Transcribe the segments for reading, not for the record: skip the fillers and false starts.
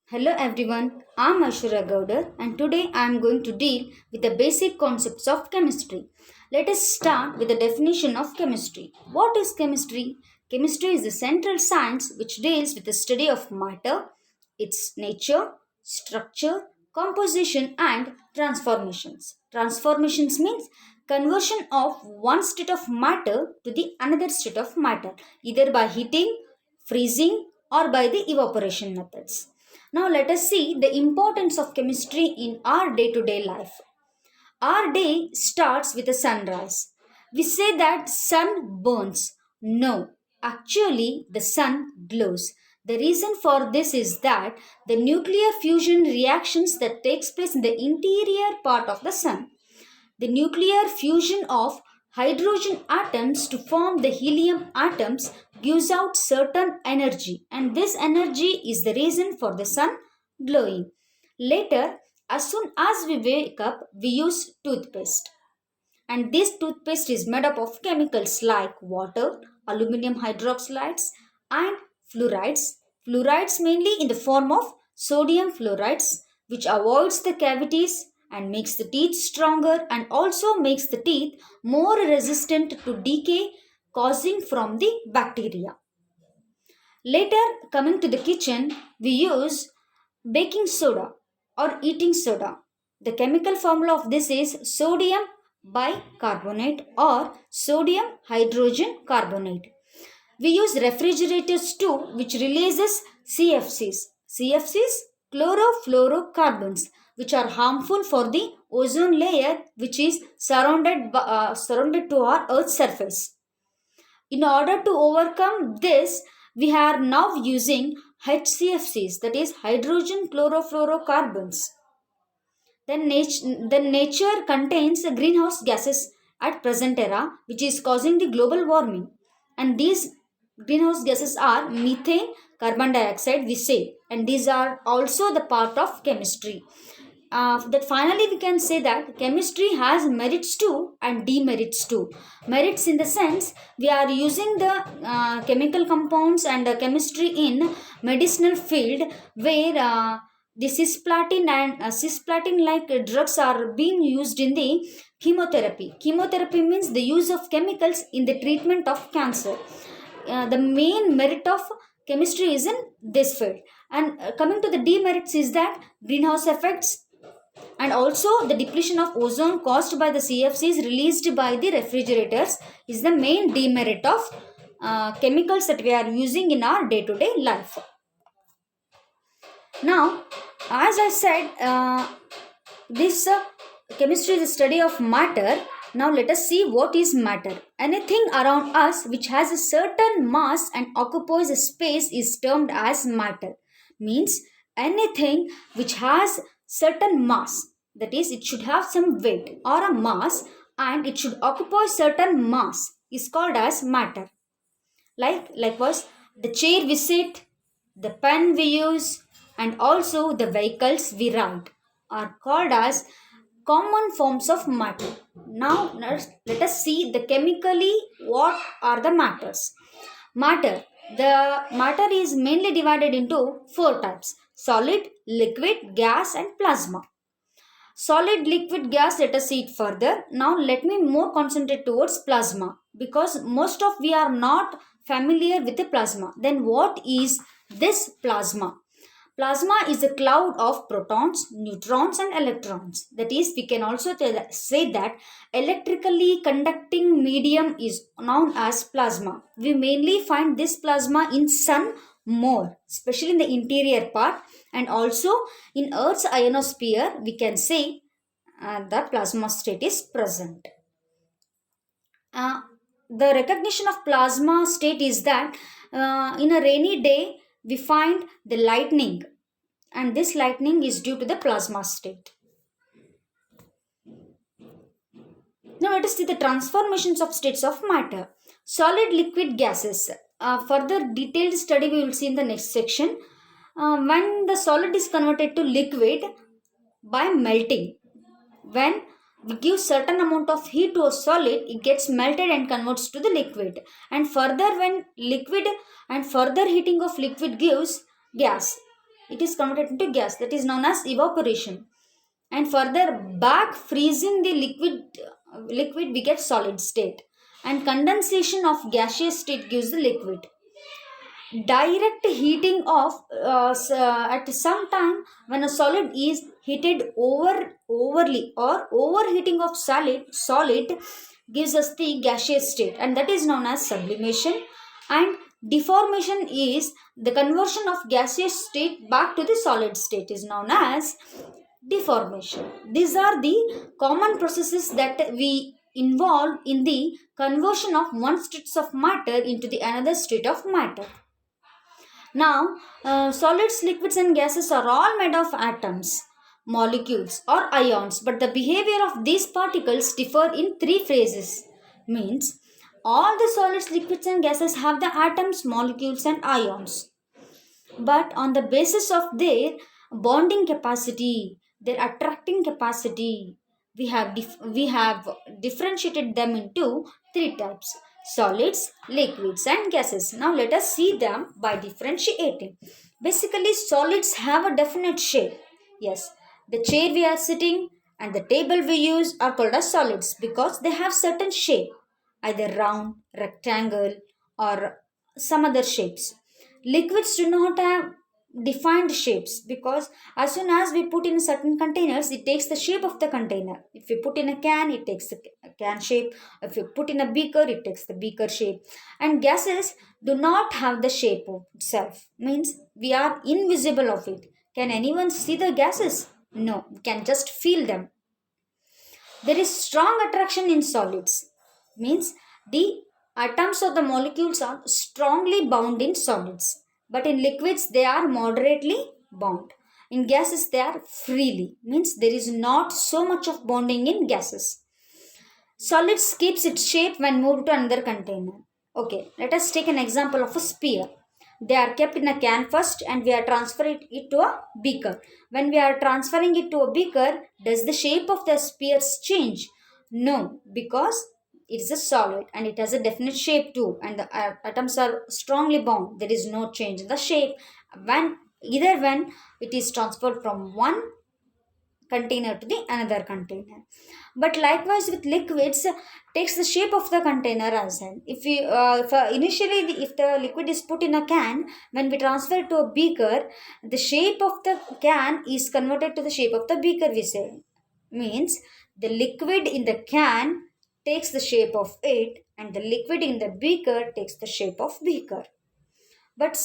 Hello everyone, I'm Aishwarya Gowder and today I'm going to deal with the basic concepts of chemistry. Let us start with the definition of chemistry. What is chemistry? Chemistry is the central science which deals with the study of matter, its nature, structure, composition and transformations. Transformations means conversion of one state of matter to the another state of matter either by heating, freezing or by the evaporation methods. Now let us see the importance of chemistry in our day-to-day life. Our day starts with a sunrise. We say that sun burns. No, actually the sun glows. The reason for this is that the nuclear fusion reactions that takes place in the interior part of the sun. The nuclear fusion of hydrogen atoms to form the helium atoms gives out certain energy, and this energy is the reason for the sun glowing. Later, as soon as we wake up, we use toothpaste, and this toothpaste is made up of chemicals like water, aluminum hydroxides, and fluorides. Fluorides mainly in the form of sodium fluorides, which avoids the cavities and makes the teeth stronger and also makes the teeth more resistant to decay causing from the bacteria. Later, coming to the kitchen, we use baking soda or eating soda. The chemical formula of this is sodium bicarbonate or sodium hydrogen carbonate. We use refrigerators too, which releases CFCs. CFCs, chlorofluorocarbons, which are harmful for the ozone layer, which is surrounded to our Earth's surface. In order to overcome this, we are now using HCFCs, that is hydrogen chlorofluorocarbons. Then nature contains the greenhouse gases at present era, which is causing the global warming. And these greenhouse gases are methane, carbon dioxide, we say, and these are also the part of chemistry. That finally we can say that chemistry has merits too and demerits too. Merits in the sense we are using the chemical compounds and chemistry in medicinal field where the cisplatin and cisplatin like drugs are being used in the chemotherapy. Chemotherapy means the use of chemicals in the treatment of cancer. The main merit of chemistry is in this field. And coming to the demerits is that greenhouse effects and also the depletion of ozone caused by the CFCs released by the refrigerators is the main demerit of chemicals that we are using in our day-to-day life. Now, as I said, this chemistry is the study of matter. Now let us see what is matter. Anything around us which has a certain mass and occupies a space is termed as matter. Means anything which has certain mass, that is it should have some weight or a mass and it should occupy certain mass is called as matter. Likewise the chair we sit, the pen we use and also the vehicles we ride are called as common forms of matter. Now let us see the chemically what are the matters. Matter. The matter is mainly divided into four types: solid, liquid, gas and plasma. Solid, liquid, gas, let us see it further. Now let me more concentrate towards plasma because most of we are not familiar with the plasma. Then what is this plasma? Plasma is a cloud of protons, neutrons and electrons. That is, we can also say that electrically conducting medium is known as plasma. We mainly find this plasma in sun more, especially in the interior part, and also in Earth's ionosphere we can say the plasma state is present. Uh, the recognition of plasma state is that in a rainy day we find the lightning, and this lightning is due to the plasma state. Now let us see the transformations of states of matter. Solid, liquid, gases. Further detailed study we will see in the next section. When the solid is converted to liquid by melting, when we give certain amount of heat to a solid, it gets melted and converts to the liquid. And further when liquid and further heating of liquid gives gas. it is converted into gas, that is known as evaporation. And further back freezing the liquid we get solid state, and condensation of gaseous state gives the liquid. Direct heating of at some time when a solid is heated overly, or overheating of solid gives us the gaseous state, and that is known as sublimation. And deformation is the conversion of gaseous state back to the solid state, is known as deformation. These are the common processes that we involve in the conversion of one state of matter into the another state of matter. Now, solids, liquids, and gases are all made of atoms, molecules, or ions, but the behavior of these particles differ in three phases. Means, all the solids, liquids, and gases have the atoms, molecules, and ions, but on the basis of their bonding capacity, their attracting capacity, we have differentiated them into three types: solids, liquids, and gases. Now let us see them by differentiating. Basically, solids have a definite shape. Yes, the chair we are sitting and the table we use are called as solids because they have certain shape, either round, rectangle, or some other shapes. Liquids do not have defined shapes because as soon as we put in certain containers, it takes the shape of the container. If we put in a can, it takes the can shape. If you put in a beaker, it takes the beaker shape. And gases do not have the shape of itself, means we are invisible of it. Can anyone see the gases? No, we can just feel them. There is strong attraction in solids, means the atoms of the molecules are strongly bound in solids, but in liquids they are moderately bound. In gases they are freely, means there is not so much of bonding in gases. Solids keeps its shape when moved to another container. Okay, let us take an example of a sphere. They are kept in a can first and we are transferring it to a beaker. When we are transferring it to a beaker, does the shape of the spheres change? No, because it is a solid and it has a definite shape too, and the atoms are strongly bound. There is no change in the shape when when it is transferred from one container to the another container. But likewise with liquids, takes the shape of the container as well. If we initially if the liquid is put in a can, when we transfer it to a beaker, the shape of the can is converted to the shape of the beaker, we say. Means the liquid in the can takes the shape of it and the liquid in the beaker takes the shape of beaker. But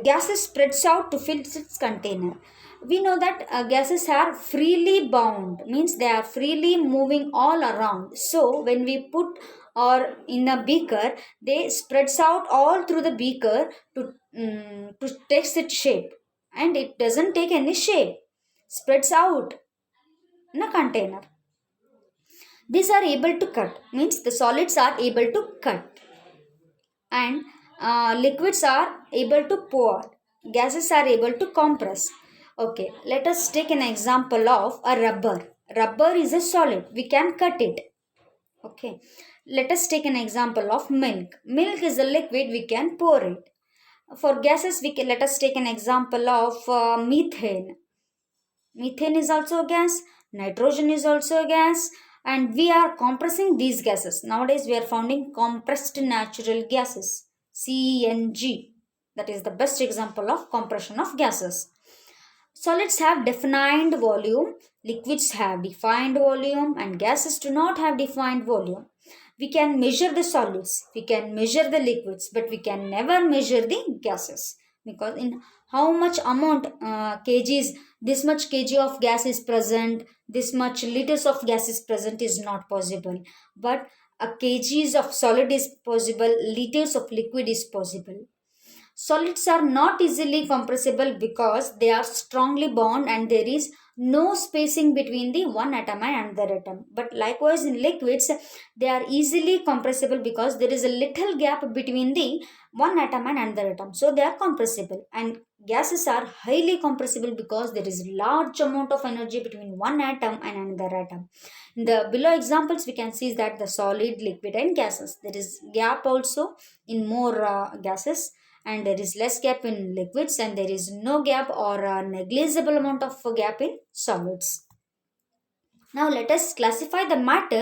gases spreads out to fill its container. We know that gases are freely bound, means they are freely moving all around. So when we put or in a beaker, they spreads out all through the beaker to take its shape, and it doesn't take any shape, spreads out in a container. These are able to cut, means the solids are able to cut, and liquids are able to pour, gases are able to compress. Okay, let us take an example of a rubber is a solid, we can cut it. Okay, let us take an example of milk is a liquid, we can pour it. For gases, we can, let us take an example of methane is also a gas, nitrogen is also a gas, and we are compressing these gases. Nowadays we are finding compressed natural gases, CNG. That is the best example of compression of gases. Solids have defined volume, liquids have defined volume, and gases do not have defined volume. We can measure the solids, we can measure the liquids, but we can never measure the gases, because in how much amount kgs, this much kg of gas is present, this much liters of gas is present is not possible. But a kgs of solid is possible, liters of liquid is possible. Solids are not easily compressible because they are strongly bound and there is no spacing between the one atom and another atom. But likewise in liquids, they are easily compressible because there is a little gap between the one atom and another atom. So they are compressible. And gases are highly compressible because there is large amount of energy between one atom and another atom. In the below examples, we can see that the solid, liquid and gases. There is gap also in more gases, and there is less gap in liquids, and there is no gap or a negligible amount of gap in solids. Now let us classify the matter